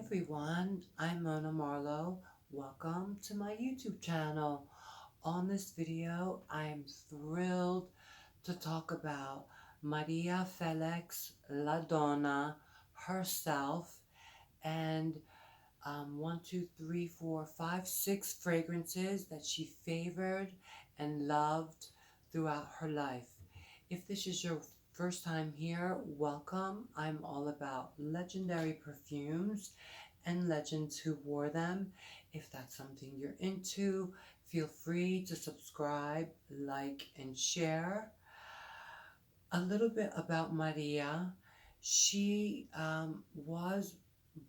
everyone, I'm Marlowe. Welcome to my YouTube channel. On this video, I am thrilled to talk about Maria Felix La Donna herself and one, two, three, four, five, six fragrances that she favored and loved throughout her life. If this is your first time here, welcome. I'm all about legendary perfumes and legends who wore them. If that's something you're into, feel free to subscribe, like, and share. A little bit about Maria. She was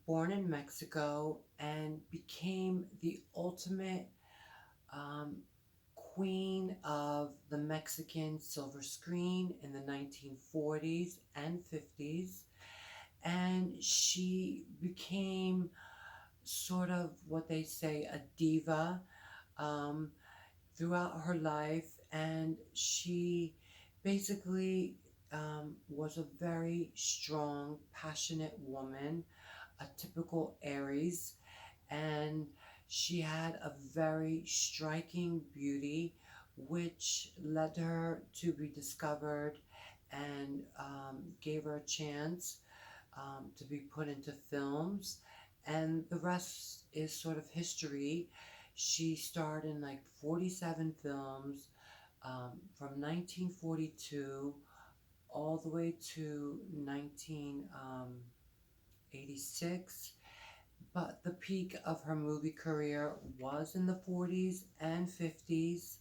born in Mexico and became the ultimate um, queen of the Mexican silver screen in the 1940s and 50s. And she became sort of what they say a diva um, throughout her life. And she basically was a very strong, passionate woman, a typical Aries, and she had a very striking beauty, which led her to be discovered and gave her a chance to be put into films. And the rest is sort of history. She starred in like 47 films from 1942 all the way to 1986. But the peak of her movie career was in the 40s and 50s.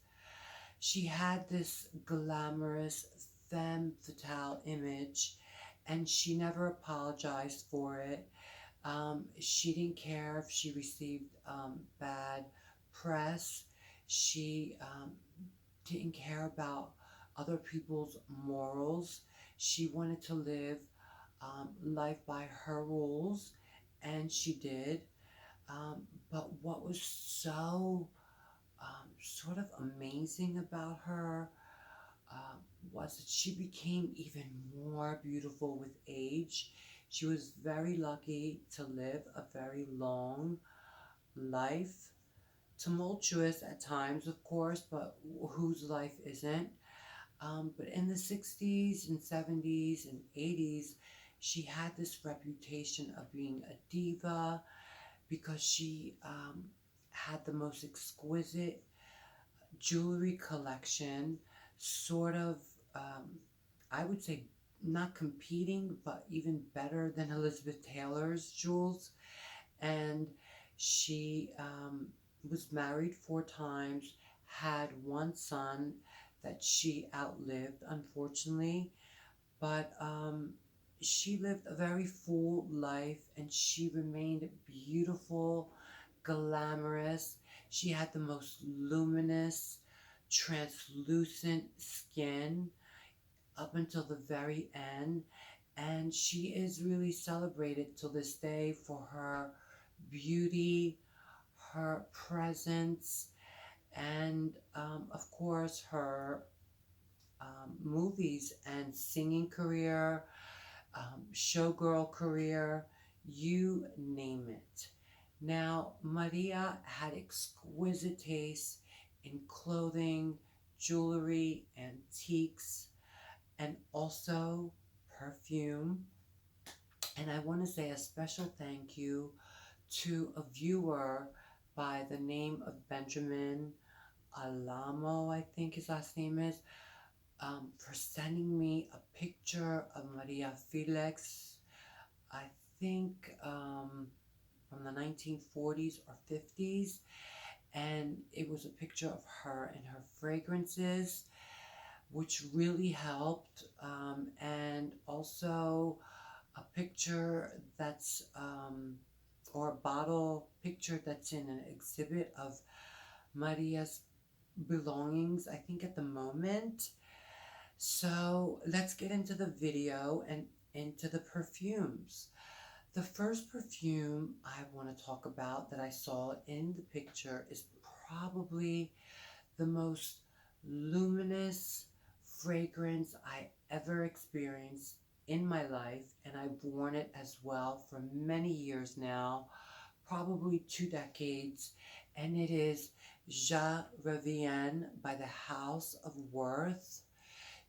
She had this glamorous femme fatale image, and she never apologized for it. She didn't care if she received bad press. She didn't care about other people's morals. She wanted to live life by her rules, and she did. But what was so sort of amazing about her uh, was that she became even more beautiful with age. She was very lucky to live a very long life, tumultuous at times, of course, but whose life isn't? But in the 60s and 70s and 80s, she had this reputation of being a diva because she had the most exquisite jewelry collection, sort of, I would say, not competing, but even better than Elizabeth Taylor's jewels. And she was married 4 times, had one son that she outlived, unfortunately, but she lived a very full life and she remained beautiful, glamorous. She had the most luminous, translucent skin up until the very end. And she is really celebrated till this day for her beauty, her presence, and of course her movies and singing career, showgirl career, you name it. Now, Maria had exquisite taste in clothing, jewelry, antiques, and also perfume. And I want to say a special thank you to a viewer by the name of Benjamin Alamo, I think his last name is, for sending me a picture of Maria Felix, I think from the 1940s or 50s. And it was a picture of her and her fragrances, which really helped. And also a picture that's, or a bottle picture that's in an exhibit of Maria's belongings, I think at the moment. So let's get into the video and into the perfumes. The first perfume I want to talk about that I saw in the picture is probably the most luminous fragrance I ever experienced in my life, and I've worn it as well for many years now, probably 2 decades, and it is Je Reviens by the House of Worth.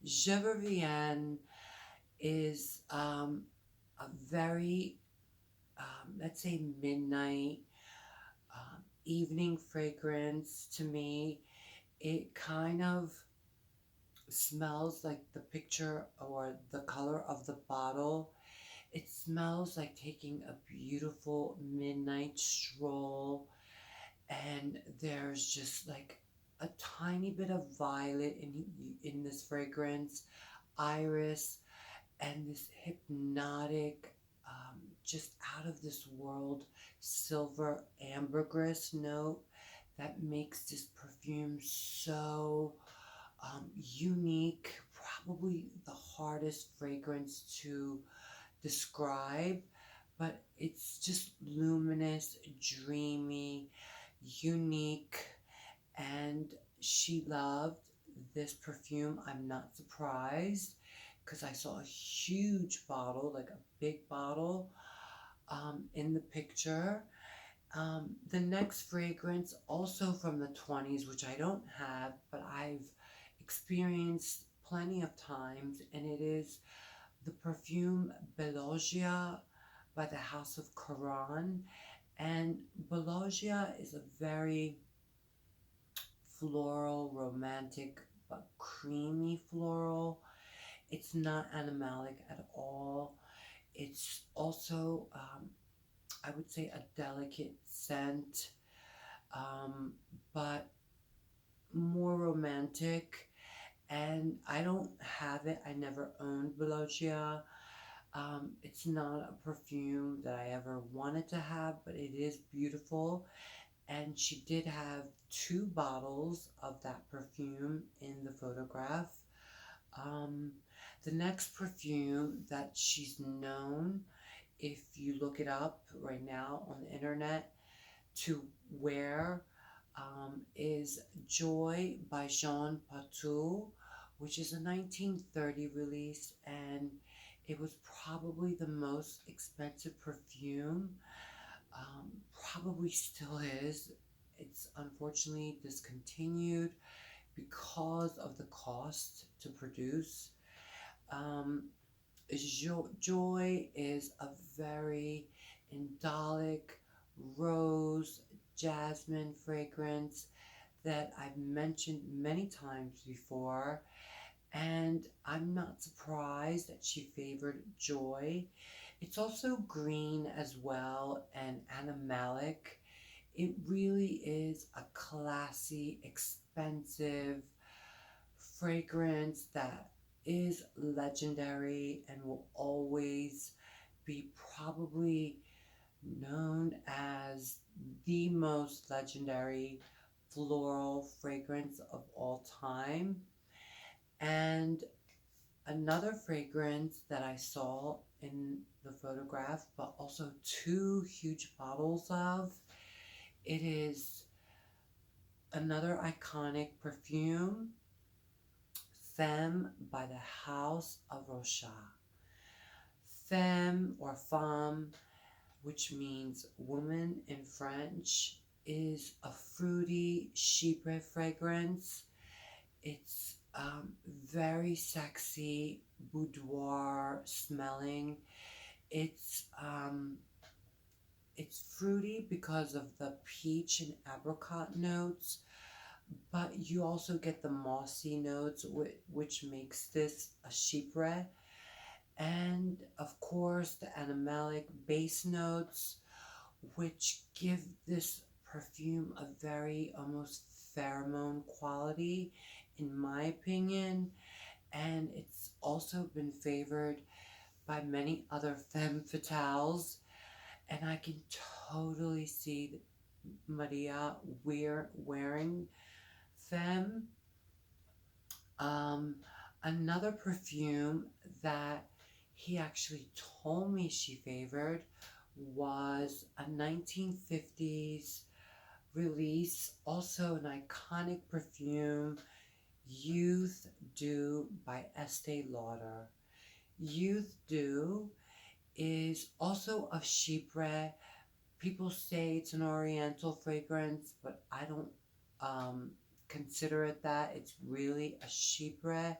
Je Reviens is a very, let's say, midnight evening fragrance to me. It kind of smells like the picture or the color of the bottle. It smells like taking a beautiful midnight stroll, and there's just like a tiny bit of violet in this fragrance, iris, and this hypnotic, just out of this world silver ambergris note that makes this perfume so unique, probably the hardest fragrance to describe, but it's just luminous, dreamy, unique, and she loved this perfume. I'm not surprised because I saw a huge bottle, like a big bottle, in the picture. The next fragrance, also from the 20s, which I don't have, but I've experienced plenty of times, and it is the perfume Bogia by the House of Caron. And Bogia is a very floral, romantic, but creamy floral. It's not animalic at all. It's also, I would say, a delicate scent, um, but more romantic. And I don't have it. I never owned Bogia. It's not a perfume that I ever wanted to have, but it is beautiful. And she did have two bottles of that perfume in the photograph. Um, the next perfume that she's known, if you look it up right now on the internet, to wear, is Joy by Jean Patou, which is a 1930 release, and it was probably the most expensive perfume. Probably still is. It's unfortunately discontinued because of the cost to produce. Um, Joy is a very indolic rose jasmine fragrance that I've mentioned many times before, and I'm not surprised that she favored Joy. It's also green as well and animalic. It really is a classy, expensive fragrance that is legendary and will always be probably known as the most legendary floral fragrance of all time. And another fragrance that I saw in the photograph, but also two huge bottles of, it is another iconic perfume, Femme by the House of Rocha. Femme or femme, which means woman in French, is a fruity chypre fragrance. It's very sexy, boudoir smelling. It's um, it's fruity because of the peach and apricot notes, but you also get the mossy notes, which makes this a chypre. And of course, the animalic base notes, which give this perfume a very almost pheromone quality, in my opinion. And it's also been favored by many other femme fatales. And I can totally see Maria wearing femme. Um, Another perfume that he actually told me she favored was a 1950s release, also an iconic perfume, Youth Dew by Estee Lauder. Youth Dew is also a chypre. People say it's an oriental fragrance, but I don't um, consider it that. It's really a chypre,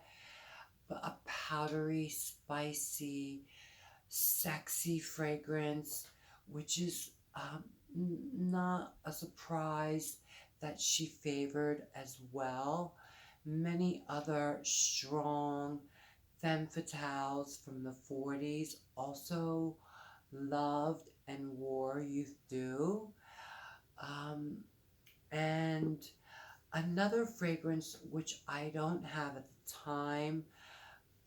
but a powdery, spicy, sexy fragrance, which is not a surprise that she favored as well. Many other strong femme fatales from the 40s also loved and wore Youth Dew. Um, and another fragrance which I don't have at the time,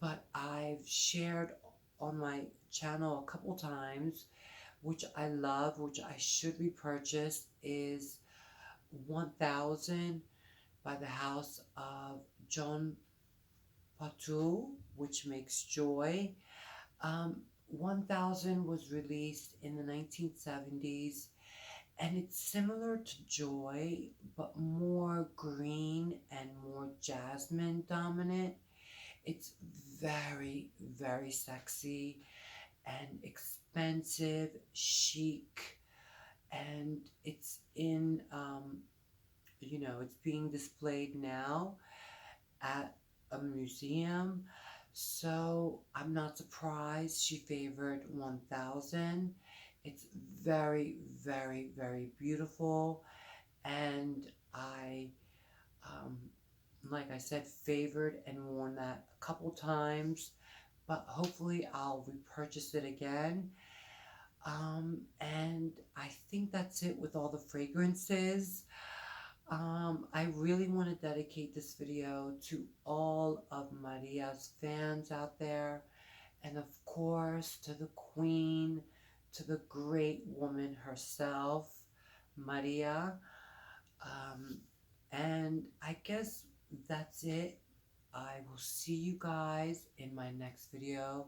but I've shared on my channel a couple times, which I love, which I should repurchase, is 1000 by the house of John Patou, which makes Joy. 1000 was released in the 1970s, and it's similar to Joy, but more green and more jasmine dominant. It's very, very sexy and expensive, chic, and it's in, it's being displayed now at a museum. So I'm not surprised she favored 1000. It's very, very, very beautiful. And I, um, like I said, favored and worn that a couple times. But hopefully I'll repurchase it again. And I think that's it with all the fragrances. I really want to dedicate this video to all of Maria's fans out there, and of course to the queen, to the great woman herself, Maria. Um, and I guess that's it. I will see you guys in my next video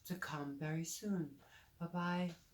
to come very soon. Bye bye.